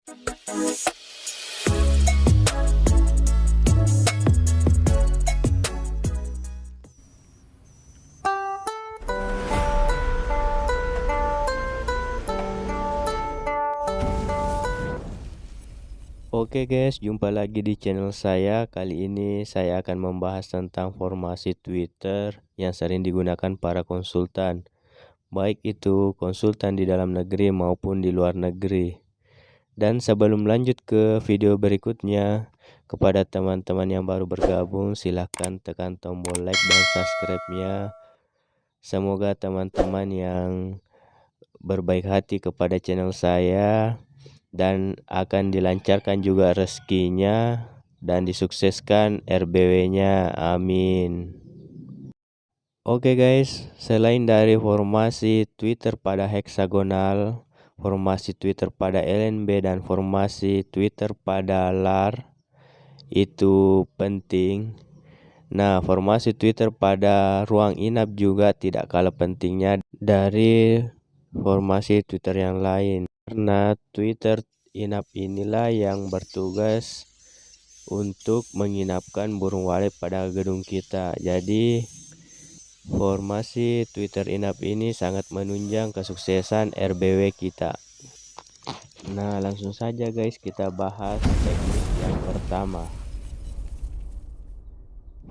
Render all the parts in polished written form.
Oke guys, jumpa lagi di channel saya. Kali ini saya akan membahas tentang formasi Twitter yang sering digunakan para konsultan, baik itu konsultan di dalam negeri maupun di luar negeri. Dan sebelum lanjut ke video berikutnya, kepada teman-teman yang baru bergabung, silahkan tekan tombol like dan subscribe-nya. Semoga teman-teman yang berbaik hati kepada channel saya dan akan dilancarkan juga rezekinya dan disukseskan RBW-nya, amin. Oke guys, selain dari formasi Twitter pada heksagonal, formasi Twitter pada LNB dan formasi Twitter pada lar itu penting. Nah, formasi Twitter pada ruang inap juga tidak kalah pentingnya dari formasi Twitter yang lain, karena Twitter inap inilah yang bertugas untuk menginapkan burung walet pada gedung kita. Jadi formasi Twitter inap ini sangat menunjang kesuksesan RBW kita. Nah, langsung saja guys, kita bahas teknik yang pertama.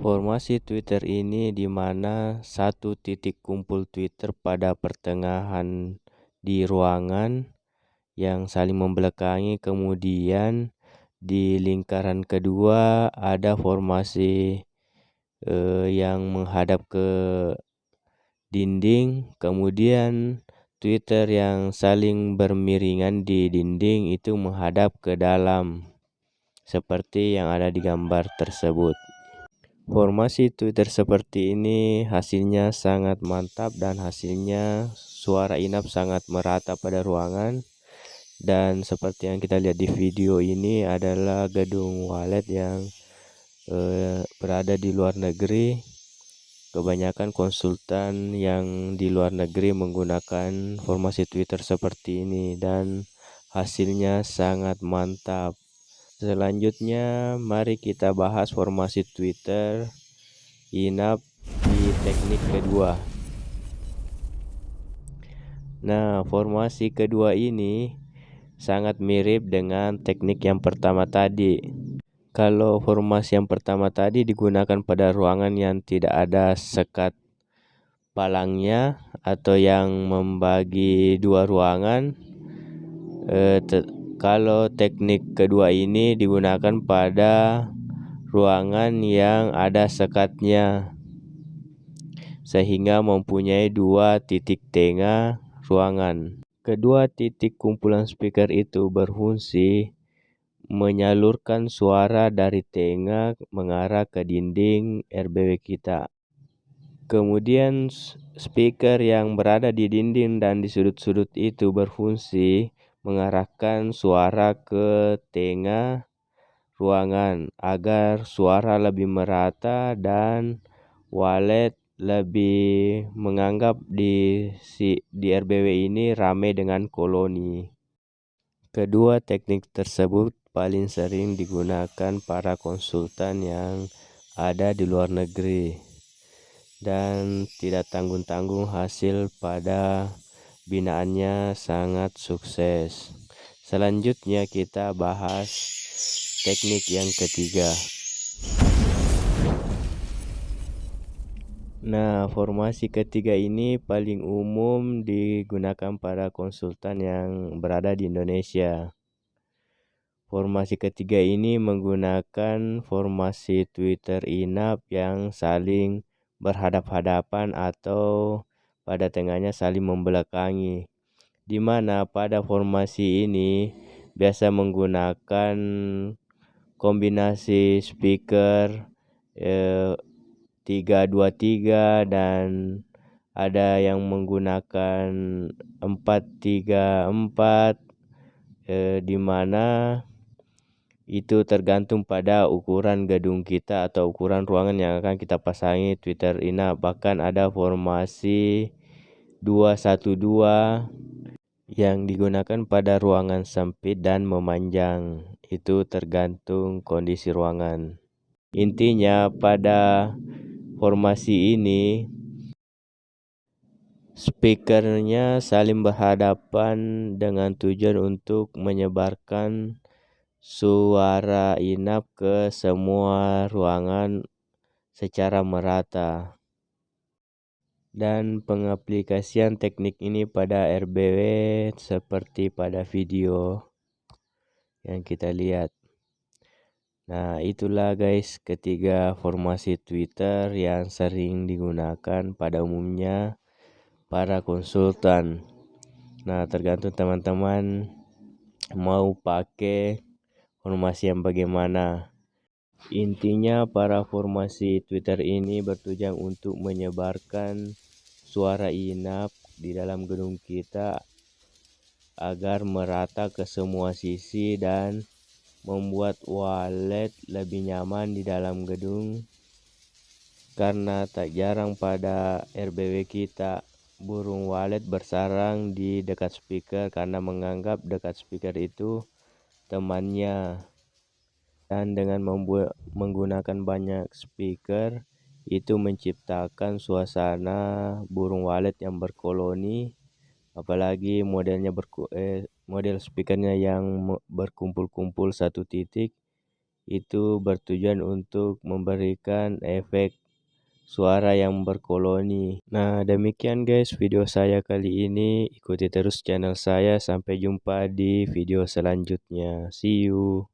Formasi Twitter ini dimana satu titik kumpul Twitter pada pertengahan di ruangan yang saling membelakangi, kemudian di lingkaran kedua ada formasi yang menghadap ke dinding, kemudian Twitter yang saling bermiringan di dinding itu menghadap ke dalam seperti yang ada di gambar tersebut. Formasi Twitter seperti ini hasilnya sangat mantap dan hasilnya suara inap sangat merata pada ruangan. Dan seperti yang kita lihat di video ini adalah gedung walet yang berada di luar negeri. Kebanyakan konsultan yang di luar negeri menggunakan formasi Twitter seperti ini dan hasilnya sangat mantap. Selanjutnya mari kita bahas formasi Twitter inap di teknik kedua. Nah, formasi kedua ini sangat mirip dengan teknik yang pertama tadi. Kalau formasi yang pertama tadi digunakan pada ruangan yang tidak ada sekat palangnya atau yang membagi dua ruangan. Kalau teknik kedua ini digunakan pada ruangan yang ada sekatnya sehingga mempunyai dua titik tengah ruangan. Kedua titik kumpulan speaker itu berfungsi menyalurkan suara dari tengah mengarah ke dinding RBW kita. Kemudian speaker yang berada di dinding dan di sudut-sudut itu berfungsi mengarahkan suara ke tengah ruangan agar suara lebih merata dan walet lebih menganggap di RBW ini ramai dengan koloni. Kedua teknik tersebut paling sering digunakan para konsultan yang ada di luar negeri dan tidak tanggung-tanggung hasil pada binaannya sangat sukses. Selanjutnya kita bahas teknik yang ketiga. Nah, formasi ketiga ini paling umum digunakan para konsultan yang berada di Indonesia. Formasi ketiga ini menggunakan formasi Twitter inap yang saling berhadap-hadapan atau pada tengahnya saling membelakangi, di mana pada formasi ini biasa menggunakan kombinasi speaker 3-2-3 dan ada yang menggunakan 4-3-4, di mana itu tergantung pada ukuran gedung kita atau ukuran ruangan yang akan kita pasangi Twitter inap. Bahkan ada formasi 2-1-2 yang digunakan pada ruangan sempit dan memanjang. Itu tergantung kondisi ruangan. Intinya pada formasi ini speakernya saling berhadapan dengan tujuan untuk menyebarkan suara inap ke semua ruangan secara merata. Dan pengaplikasian teknik ini pada RBW seperti pada video yang kita lihat. Nah, itulah guys ketiga formasi Twitter yang sering digunakan pada umumnya para konsultan. Nah, tergantung teman-teman mau pakai formasi yang bagaimana. Intinya para formasi Twitter ini bertujuan untuk menyebarkan suara inap di dalam gedung kita agar merata ke semua sisi dan membuat walet lebih nyaman di dalam gedung. Karena tak jarang pada RBW kita burung walet bersarang di dekat speaker karena menganggap dekat speaker itu temannya. Dan dengan menggunakan banyak speaker itu menciptakan suasana burung walet yang berkoloni, apalagi model speakernya yang berkumpul-kumpul satu titik, itu bertujuan untuk memberikan efek suara yang berkoloni. Nah, demikian guys video saya kali ini. Ikuti terus channel saya. Sampai jumpa di video selanjutnya. See you.